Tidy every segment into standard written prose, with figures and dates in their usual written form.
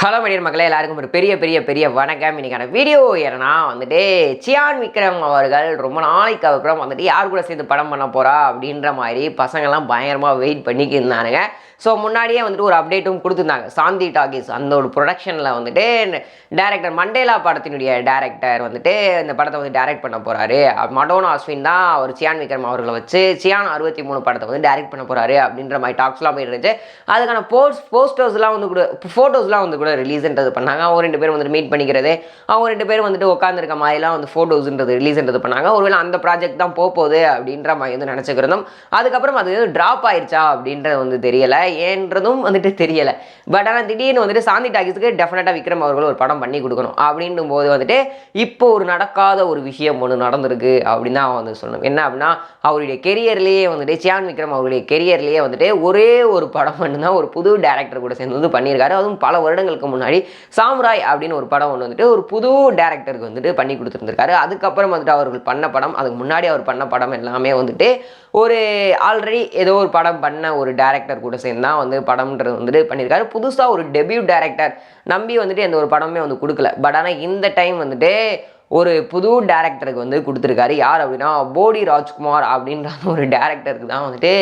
Hello மனிதர் மக்களே, எல்லாருக்கும் ஒரு பெரிய வணக்கம். இன்னைக்கான வீடியோ என்னன்னா வந்துட்டு சியான் விக்ரம் அவர்கள் ரொம்ப நாளைக்கு அப்புறம் வந்துட்டு யார் கூட சேர்ந்து படம் பண்ண போறா அப்படின்ற மாதிரி பசங்கள்லாம் பயங்கரமாக வெயிட் பண்ணிக்கு இருந்தானுங்க. ஸோ முன்னாடியே வந்துட்டு ஒரு அப்டேட்டும் கொடுத்துருந்தாங்க. சாந்தி டாக்கீஸ் அந்த ஒரு ப்ரொடக்ஷனில் வந்துட்டு டேரக்டர் மண்டேலா படத்தினுடைய டேரக்டர் வந்துட்டு இந்த படத்தை வந்து டைரக்ட் பண்ண போகிறாரு. மடோனா அஸ்வின் தான் அவர் சியான் விக்ரம் அவர்களை வச்சு சியான் 63 படத்தை வந்து டைரக்ட் பண்ண போகிறாரு அப்படின்ற மாதிரி டாக்ஸ்லாம் போயிட்டு இருந்துச்சு. அதுக்கான போஸ்டர்ஸ்லாம் வந்து கூட ஃபோட்டோஸ்லாம் வந்து கூட ரிலீஸ்ன்றது பண்ணாங்க. அவங்க 2 பேரும் வந்துட்டு மீட் பண்ணிக்கிறது, அவங்க 2 பேரும் வந்துட்டு உட்காந்துருக்க மாதிரிலாம் வந்து ஃபோட்டோஸ்ன்றது ரிலீஸ்ன்றது பண்ணாங்க. ஒருவேளை அந்த ப்ராஜெக்ட் தான் போகுது அப்படின்ற மாதிரி வந்து நினச்சிக்கிறதும், அதுக்கப்புறம் அது ட்ராப் ஆயிடுச்சா அப்படின்றது வந்து தெரியலை, ஏன்றதும் வந்துட்டு தெரியலை. பட் ஆனால் திடீர்னு வந்துட்டு சாந்தி டாக்கீஸுக்கு டெஃபினட்டாக விக்ரம் அவர்கள் ஒரு படம் பண்ணி கொடுக்கணும் அப்படின்னும் போது வந்துட்டு இப்போ ஒரு நடக்காத ஒரு விஷயம் ஒன்று நடந்திருக்கு அப்படின்னு தான் வந்து சொல்லணும். என்ன அப்படின்னா, அவருடைய கெரியர்லேயே வந்துட்டு சியான் விக்ரம் அவருடைய கெரியர்லேயே வந்துட்டு ஒரே ஒரு படம் மட்டும்தான் ஒரு புது டேரக்டர் கூட சேர்ந்து வந்து பண்ணியிருக்காரு. அதுவும் பல வருடங்களுக்கு முன்னாடி சாம்ராய் அப்படின்னு ஒரு படம் ஒன்று வந்துட்டு ஒரு புது டேரக்டருக்கு வந்துட்டு பண்ணி கொடுத்துருந்துருக்காரு. அதுக்கப்புறம் வந்துட்டு அவர்கள் பண்ண படம், அதுக்கு முன்னாடி அவர் பண்ண படம் எல்லாமே வந்துட்டு ஒரு ஆல்ரெடி ஏதோ ஒரு படம் பண்ண ஒரு டேரக்டர் கூட சேர்ந்து தான் வந்து படம்ன்றது வந்துட்டு பண்ணியிருக்காரு. புதுசாக ஒரு டெபியூ டேரக்டர் நம்பி வந்துட்டு எந்த ஒரு படமே வந்து கொடுக்கல. பட் ஆனால் இந்த டைம் வந்துட்டு ஒரு புது டேரக்டருக்கு வந்து கொடுத்துருக்காரு. யார் அப்படின்னா, போடி ராஜ்குமார் அப்படின்ற ஒரு டேரக்டருக்கு தான் வந்துட்டு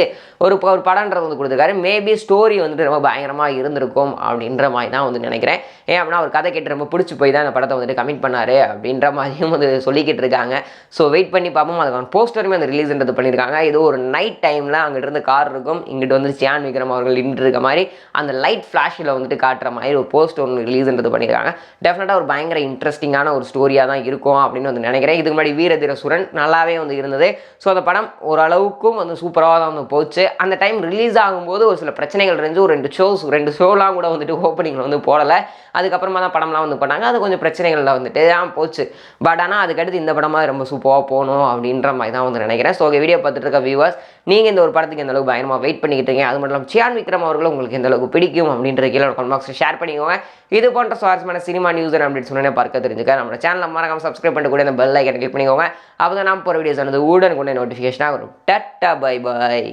ஒரு படம்ன்றது வந்து கொடுத்துருக்காரு. மேபி ஸ்டோரி வந்துட்டு ரொம்ப பயங்கரமாக இருந்திருக்கும் அப்படின்ற மாதிரி தான் வந்து நினைக்கிறேன். ஏன் அப்படின்னா, அவர் கதை கேட்டு ரொம்ப பிடிச்சி போய் தான் அந்த படத்தை வந்துட்டு கமிட் பண்ணார் அப்படின்ற மாதிரியும் வந்து சொல்லிக்கிட்டு இருக்காங்க. ஸோ வெயிட் பண்ணி பார்ப்போம். அதுக்கான போஸ்டருமே அந்த ரிலீஸ்ன்றது பண்ணியிருக்காங்க. ஏதோ ஒரு நைட் டைமில் அங்கிட்டு இருந்து கார் இருக்கும், இங்கிட்டு வந்து சியான் விக்ரம் அவர்கள் நின்று இருக்க மாதிரி அந்த லைட் ஃப்ளாஷில் வந்துட்டு காட்டுற மாதிரி ஒரு போஸ்டர் ஒன்று ரிலீஸ்ன்றது பண்ணியிருக்காங்க. டெஃபினட்டாக ஒரு பயங்கர இன்ட்ரெஸ்டிங்கான ஒரு ஸ்டோரியாக தான் இருக்கும் அப்படின்னு வந்து நினைக்கிறேன். இதுக்கு முன்னாடி வீரதீரசுரன் நல்லாவே வந்து இருந்தது. ஸோ அந்த படம் ஓரளவுக்கும் வந்து சூப்பராக தான் வந்து போச்சு. அந்த டைம் ரிலீஸ் ஆகும்போது ஒரு சில பிரச்சனைகள் இருந்துச்சு. ஒரு 2 ஷோலாம் கூட வந்துட்டு ஓப்பனிங்கில் வந்து போடலை. அதுக்கப்புறமா தான் படம்லாம் வந்து பண்ணாங்க. அது கொஞ்சம் பிரச்சனைகளில் வந்துட்டு தான் போச்சு. பட் ஆனால் அதுக்கடுத்து இந்த படமாக ரொம்ப சூப்பராக போகணும் அப்படின்ற மாதிரி தான் வந்து நினைக்கிறேன். ஸோ வீடியோ பார்த்துட்டு இருக்க வியூவர்ஸ், நீங்கள் இந்த ஒரு படத்துக்கு எந்த அளவுக்கு பயங்கரமாக வெயிட் பண்ணிக்கிட்டு இருக்கீங்க, அது மட்டும் இல்லாமல் சியான் விக்ரம் அவர்களும் உங்களுக்கு எந்த அளவுக்கு பிடிக்கும் அப்படின்ற கீழே கமெண்ட் பாக்ஸில் ஷேர் பண்ணிக்கோங்க. இது போன்ற சுவாரஸ்யமான சினிமா நியூஸ் அண்ட் அப்டேட்ஸ் சொன்னே பார்க்க தெரிஞ்சுக்க நம்ம சேனலை மறக்காம சப்ஸ்கிரைப் பண்ணிட்டு கூட இந்த பெல் ஐக்கனை கிளிக் பண்ணிக்கோங்க. அப்போ தான் நான் போகிற வீடியோஸ் வந்து உடனுக்குடனே நோட்டிஃபிகேஷனாக வரும். Tata bye bye.